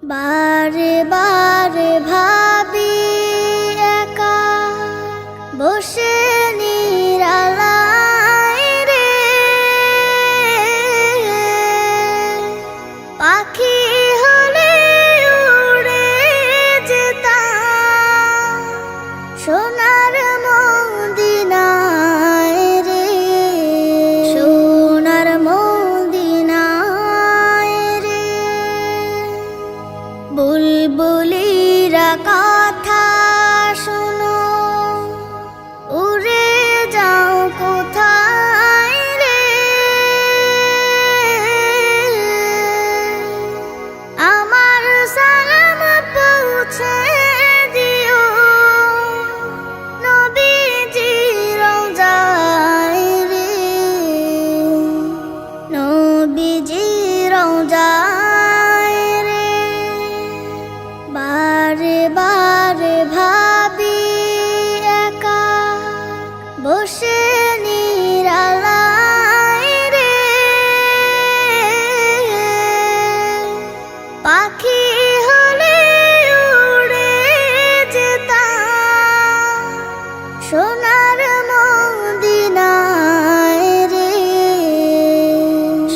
বারে বারে ভাবি একা বসে নিরালায় রে, পাখি হলে উড়ে যেতাম সোনার মদিনায় রে, সোনার মদিনায় রে। বুলবুলিরা কথা শোনো, উড়ে যাও কোথায় রে, আমার সালাম পৌঁছে দিও নবীজি রওজায় রে, নবীজি রওজায় রে। বারে বারে ভাবি একা বসে নিরালায় রে, পাখি হলে উড়ে যেতাম সোনার মদিনায় রে,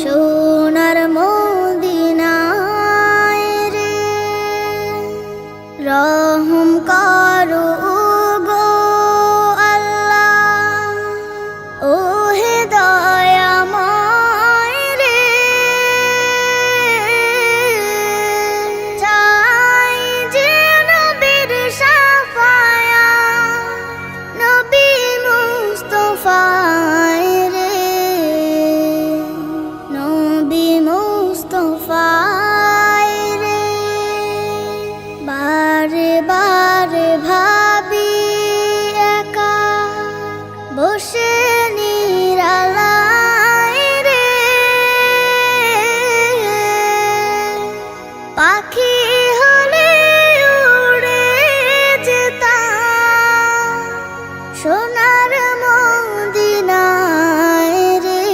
সোনার মদিনায় রে। রহম করো গো আল্লাহ, ও হে দয়াময় রে, চাই যে নবীর শাফায়াত, নবী মুস্তাফায় রে, নবী মুস্তাফায় রে। বারে বারে ভাবি একা বসে নিরালায় রে, পাখি হলে উড়ে যেতাম সোনার মদিনায় রে,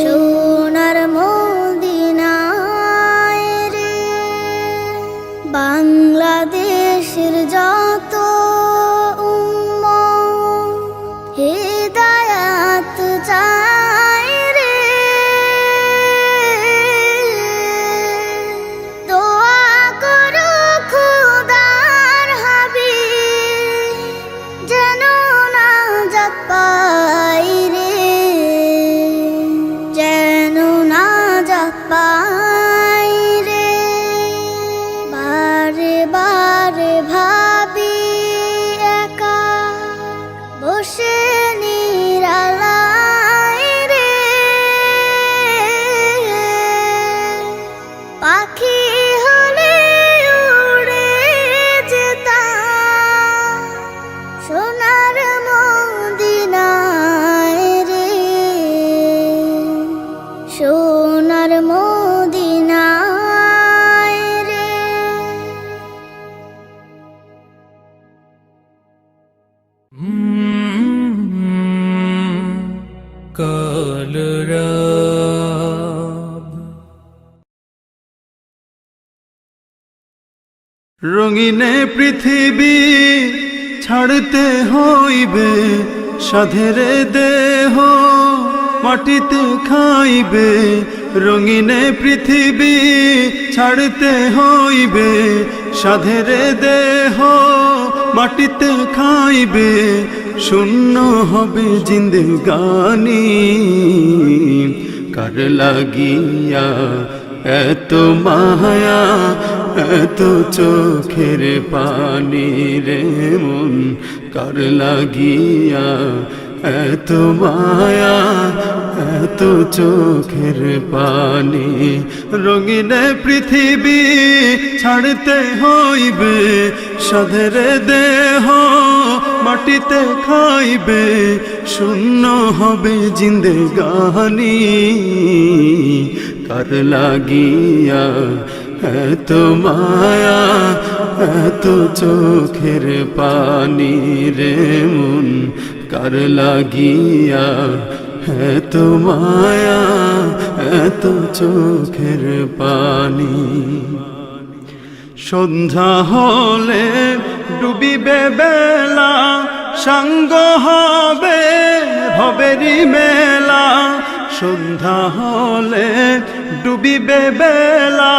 সোনার মদিনায় রে। বাংলাদেশের যত উম্মত হিদায়াত চায় রে, দোয়া করো খোদার হাবিব যেন নাজাত পাই রে, যেন নাজাত পাই রে। বারে বারে ভাবি একা বসে নিরালায় রে, পাখি হলে উড়ে যেতাম সোনার মদিনায় রে, সোনার মদিনায় রে। কালরাব রঙিনে পৃথিবী ছাড়তে হইবে, সাধেরে দেহ মাটিতে খাইবে। রঙিনে পৃথিবী ছাড়তে হইবে, সাধেরে দেহ মাটিতে খাইবে। শূন্য হবে জিন্দেগানি, কার লাগিয়া এত মায়া, এত চোখের পানি রে মন, কার লাগিয়া এত মায়া, এত চোখের পানি। রঙিনে পৃথিবী ছাড়তে হইবে, সাধেরে দেহ মাটিতে খাইবে। শূন্য হবে জিন্দেগানি, কার লাগিয়া এত মায়া, এত চোখের পানি রে মন, কার লাগিয়া এত মায়া, এত চোখের পানি। সন্ধ্যা হলে ডুবিবে বেলা, সাঙ্গ হবে ভবেরি মেলা। সন্ধ্যা হলে ডুবিবে বেলা,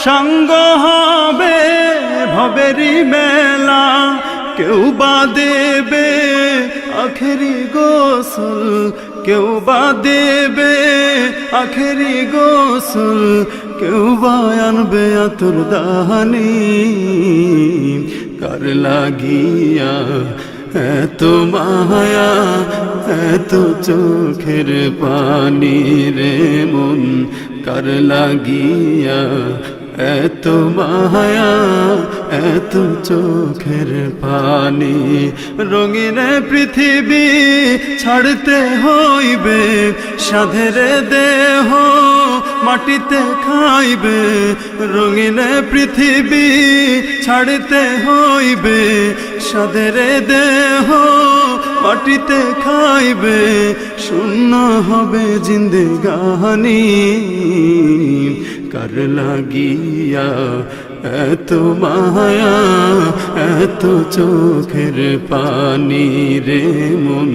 সাঙ্গ হবে ভবেরি মেলা। কেউ বা দেবে আখেরি গোসল, কেউ বা দেবে আখেরি গোসল, কেউ বা আনবে আতর দাহানি। কার লাগিয়া এত মায়া, এত চোখের পানি রে মন, কার লাগিয়া এত মায়া, এত চোখের পানি। রঙিন পৃথিবী ছাড়তে হইবে, সাধের দেহ মাটিতে খাইবে। রঙিন পৃথিবী ছাড়তে হইবে, সাধের দেহ মাটিতে খাইবে। শূন্য হবে জিন্দেগানি, কার লাগিয়া এত মায়া, এত চোখের পানি রে মন,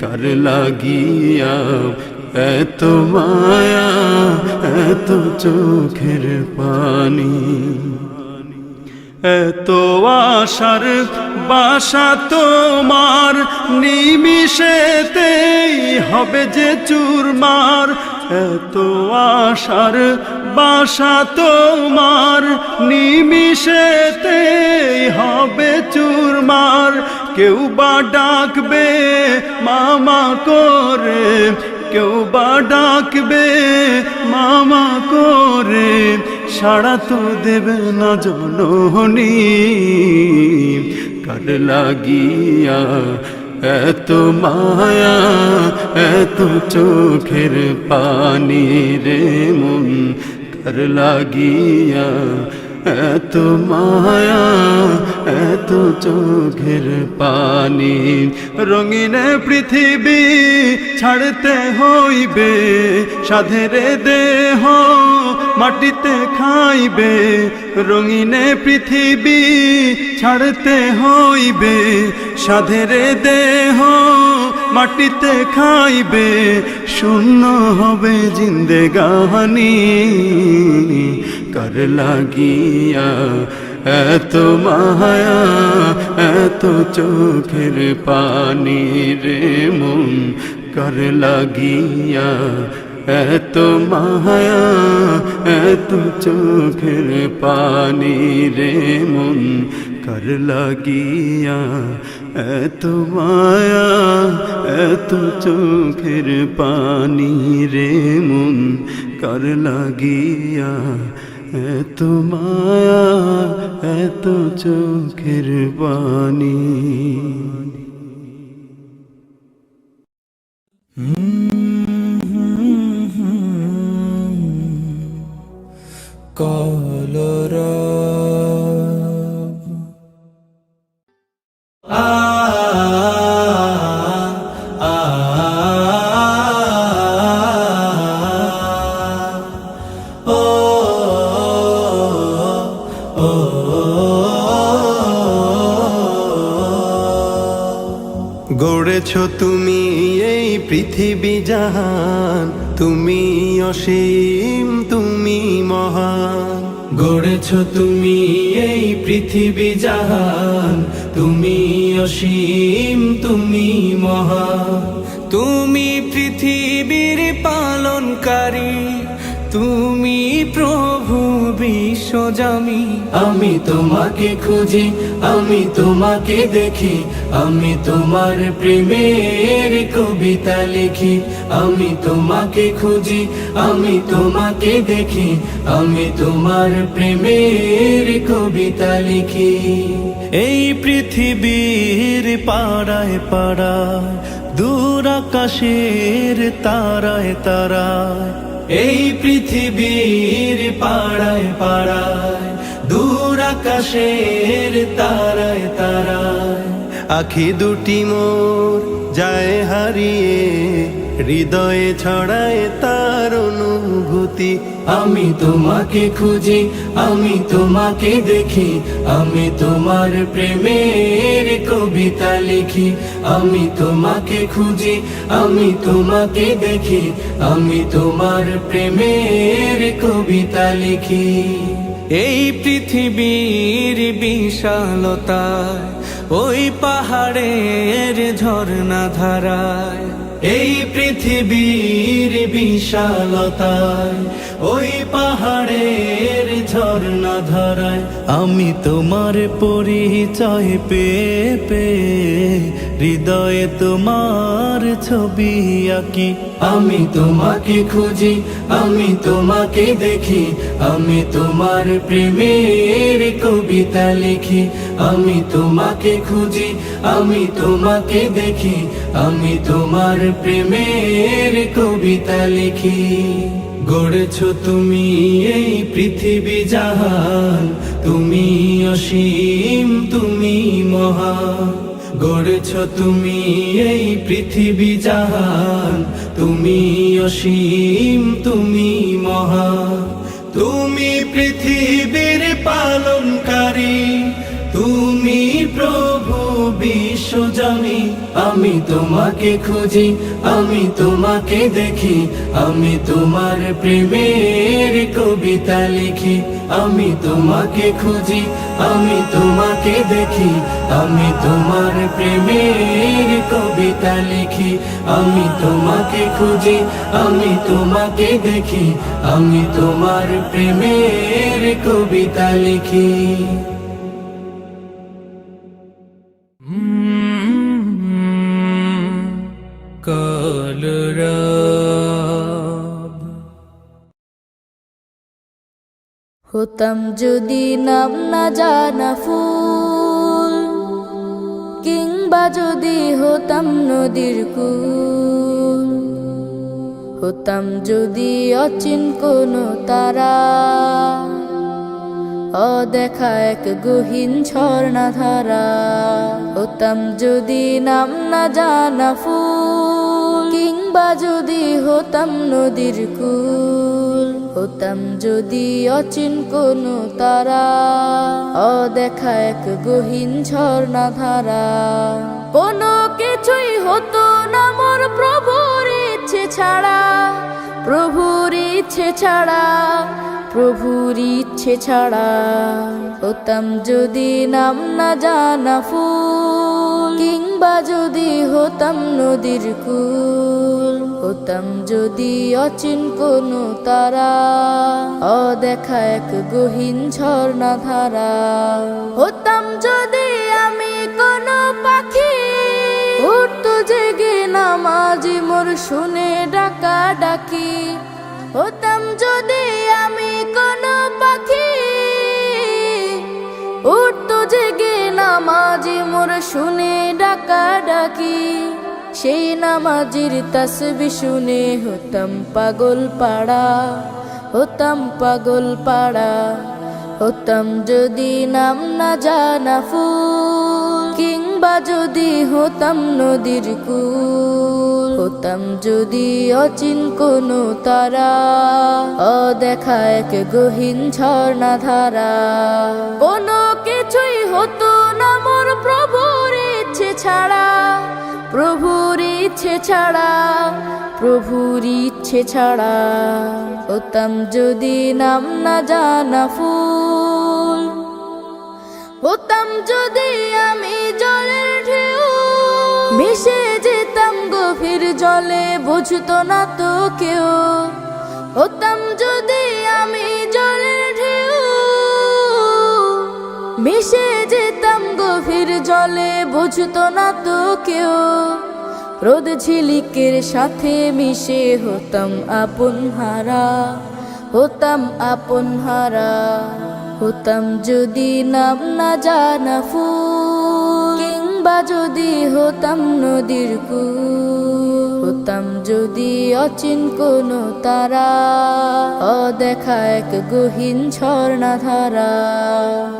কার লাগিয়া এত মায়া, এত চোখের পানি। এত আশার বাসা তোমার, নিমিষেতেই হবে যে চুরমার। এত আশার বাসা তোমার, নিমিষেতেই হবে চুরমার। কেউ বা ডাকবে মামা করে, কেউ বা ডাকবে মামা করে, সাড়া তো দেবে না জননী। কার লাগিয়া এত মায়া, এত চোখের পানি রে মন, কার লাগিয়া এত মায়া, এত চোখের পানি। রঙিন পৃথিবী ছাড়তে হইবে, সাধের দেহ মাটিতে খাইবে। রঙিন পৃথিবী ছাড়তে হইবে, সাধের দেহ মাটিতে খাইবে। শূন্য হবে জিন্দেগানি, কার লাগিয়া এত মায়া, এত চোখের পানি রে মন, কার লাগিয়া এত মায়া, এত চোখের পানি রে মন, কার লাগিয়া এত মায়া, এত চোখের পানি রে মন, কার লাগিয়া এত মায়া, এত চোখের পানি। কলরব গড়েছ তুমি এই পৃথিবী জাহান, তুমি অসীম, তুমি মহান। গড়েছ তুমি এই পৃথিবী জাহান, তুমি অসীম, তুমি মহান। তুমি পৃথিবীর পালনকারী, তুমি প্রভু বিশ্বজামি। আমি তোমাকে খুঁজি, আমি তোমাকে দেখি, আমি তোমার প্রেমের কবিতা লিখি। আমি তোমাকে খুঁজি, আমি তোমাকে দেখি, আমি তোমার প্রেমের কবিতা লিখি। এই পৃথিবীর পাড়ায় পাড়ায়, দূর আকাশের তারায় তারায়। এই পৃথিবীর পাড়ায় পাড়ায়, দূর আকাশের তারায় তারায়। আখি দুটি মোর যায় হারিয়ে হৃদয়ে ছড়ায় তার অনুভূতি। আমি তোমাকে খুঁজি, আমি তোমাকে দেখি, আমি তোমার প্রেমের কবিতা লিখি। আমি তোমাকে খুঁজি, আমি তোমাকে দেখি, আমি তোমার প্রেমের কবিতা লিখি। এই পৃথিবীর বিশালতায়, ওই পাহাড়ের ঝর্ণা ধারায়, এই পৃথিবীর বিশালতায়, ওই পাহাড়ের ঝর্ণা ধারায়, আমি তোমার পরিচয় পেয়ে পেয়ে হৃদয়ে তোমার ছবি আঁকি। আমি তোমাকে খুঁজি, আমি তোমাকে দেখি, আমি তোমার প্রেমের কবিতা লিখি। আমি তোমাকে খুঁজি, আমি তোমাকে দেখি, আমি তোমার প্রেমের কবিতা লিখি। গড়েছো তুমি এই পৃথিবী জাহান, তুমি অসীম, তুমি মহান। গড়েছো তুমি এই পৃথিবী জাহান, তুমি অসীম, তুমি মহান। তুমি পৃথিবীর পালনকারী, তুমি প্রভু বিশ্বজনী। আমি তোমাকে খুঁজি, আমি তোমাকে দেখি, আমি তোমার প্রেমের কবিতা লিখি। আমি তোমাকে খুঁজি, আমি তোমাকে দেখি, আমি তোমার প্রেমের কবিতা লিখি। আমি তোমাকে খুঁজি, আমি তোমাকে দেখি, আমি তোমার প্রেমের কবিতা লিখি। হতাম যদি নাম না জানা ফুল, কিংবা যদি হতাম নদীর কূল, হতাম যদি অচিন কোনো তারা, অদেখা এক গহীন ঝর্ণা ধারা। হতাম যদি নাম না জানা ফুল, কিংবা যদি হতাম নদীর কূল, হতাম যদি অচিন কোনো তারা, অদেখা এক গহীন ঝর্ণা ধারা। কোনো কিছুই হতো না মোর প্রভুর ইচ্ছে ছাড়া, প্রভুর ইচ্ছে ছাড়া, প্রভুর ইচ্ছে ছাড়া। হতাম যদি নাম না জানা ফুল, কিংবা যদি হতাম নদীর কূল, হতাম যদি অচিন কোনো তারা, অদেখা এক গহীন ঝর্ণা ধারা। হতাম যদি আমি কোনো পাখি, উঠতো জেগে নামাজি মোর শুনে ডাকা ডাকি। হতাম যদি আমি কোনো পাখি, উঠতো জেগে নামাজি মোর শুনে ডাকা ডাকি। সেই নামাজির তাসবিহ শুনে হতাম পাগল পাড়া, হতাম পাগল পাড়া। হতাম যদি নাম না জানা ফুল, কিংবা যদি হতাম নদীর কূল, হতাম যদি অচিন কোনো তারা, অদেখা এক গহীন ঝর্ণা ধারা। কোনো কিছুই হতো না মোর প্রভুর ইচ্ছে ছাড়া, প্রভুর ইচ্ছে ছাড়া, প্রভুর ইচ্ছে ছাড়া। হতাম যদি নাম না জানা ফুল, হতাম যদি আমি জলের ঢেউ, মিশে যেতাম গভীর জলে, বুঝতো না তো কেউ। হতাম যদি আমি জলের ঢেউ, মিশে যেতাম গভীর জলে, বুঝতো না তো কেউ। রোদ ঝিলিকের সাথে মিশে হতাম আপন হারা, হতাম আপন হারা। হতাম যদি নাম না জানা ফুল, কিংবা যদি হতাম নদীর কূল, হতাম যদি অচিন কোনো তারা, অদেখা এক গহীন ঝর্ণা ধারা।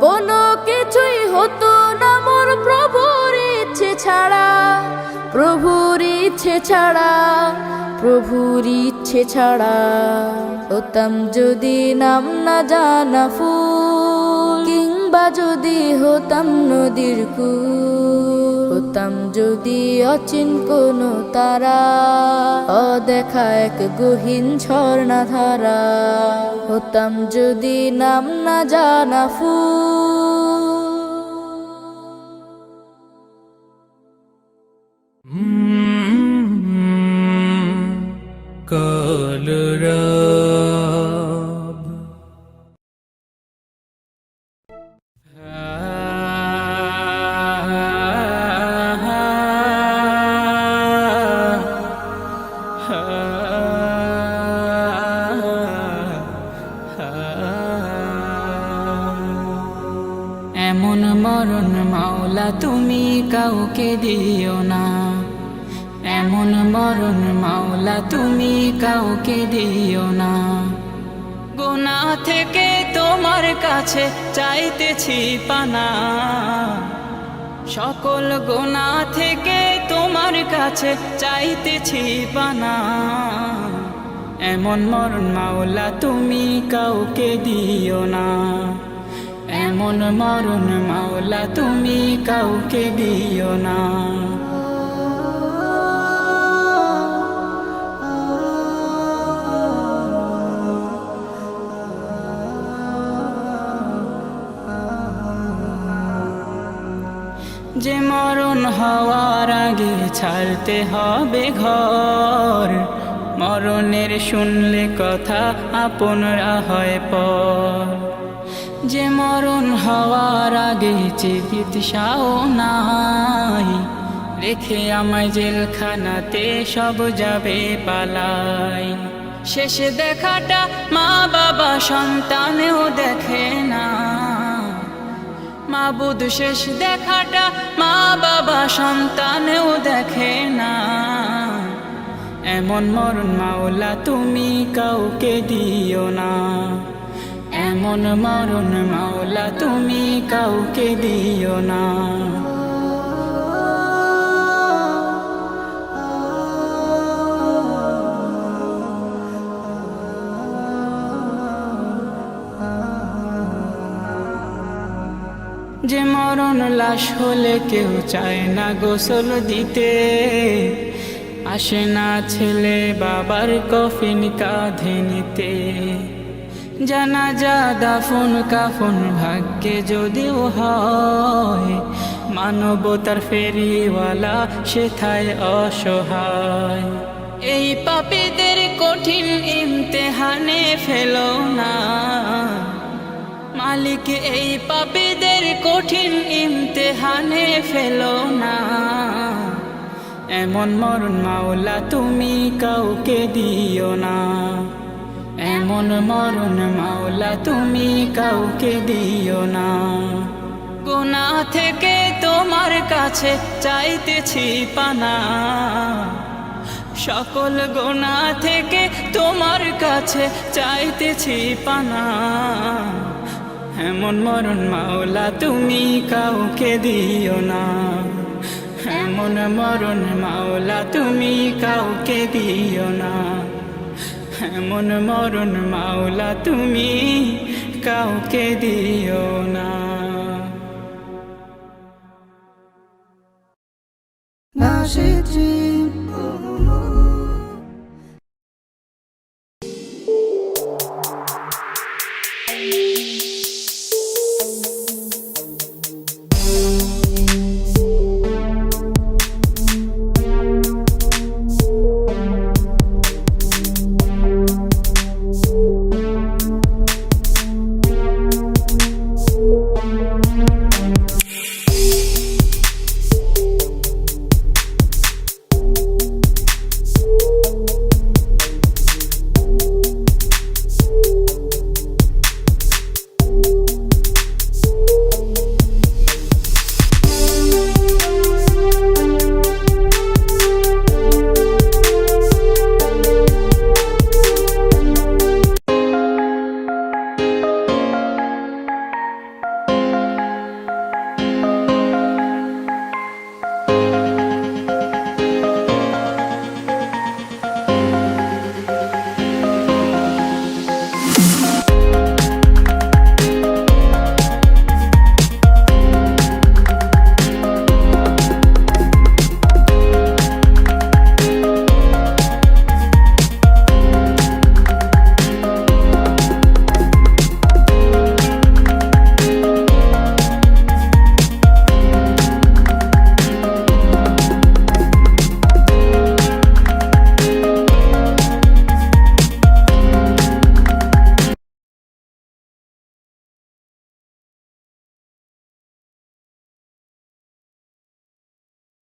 কোনো কিছুই হতো না মোর প্রভুর ইচ্ছে ছাড়া, প্রভুর ইচ্ছে ছাড়া, প্রভুর ইচ্ছে ছাড়া হতাম যদি নাম না জানা ফুল, কিংবা যদি হতাম নদীর কূল, হতাম যদি অচিন কোনো তারা, অদেখা এক গহীন ঝর্ণা ধারা, হতাম যদি নাম না জানা ফুল। কলরব এমন মরণ মাওলা তুমি কাউকে দিও না, এমন মরণ মাওলা তুমি কাউকে দিও না। গুনাহ থেকে তোমার কাছে চাইতেছি পানা, সকল গুনাহ থেকে তোমার কাছে চাইতেছি পানা। এমন মরণ মাওলা তুমি কাউকে দিও না, এমন মরণ মাওলা তুমি কাউকে দিও না। যে মরণ হওয়ার আগে ছাড়তে হবে ঘর, মরণের শুনলে কথা আপনরা হয় পর। যে মরণ হওয়ার আগে চিকিৎসাও নাই, রেখে আমায় জেলখানাতে সব যাবে পালাই। শেষে দেখাটা মা বাবা সন্তানেও দেখে না, মাবুদ শেষ দেখাটা মা বাবা সন্তানেও দেখে না। এমন মরণ মাওলা তুমি কাউকে দিও না, এমন মরণ মাওলা তুমি কাউকে দিও না। যে মরণ লাশ হলে কেউ চায় না গোসল দিতে, আসে না ছেলে বাবার কফিন কাঁধে নিতে। জানাজা দাফন কাফন ভাগ্যে যদিও হয়, মানবতার ফেরিওয়ালা সেথায় অসহায়। এই পাপীদের কঠিন ইমতেহানে ফেলো না মালিক, এই পাপীদের কঠিন ইমতেহানে ফেলো না। এমন মরণ মাওলা তুমি কাউকে দিও না, এমন মরণ মাওলা তুমি কাউকে দিও না। গুনাহ থেকে তোমার কাছে চাইতেছি পানা, সকল গুনাহ থেকে তোমার কাছে চাইতেছি পানা। এমন মরণ মাওলা তুমি কাউকে দিও না, এমন মরণ মাওলা তুমি কাউকে দিও না, এমন মরণ মাওলা তুমি কাউকে দিও না। নাশিত্রী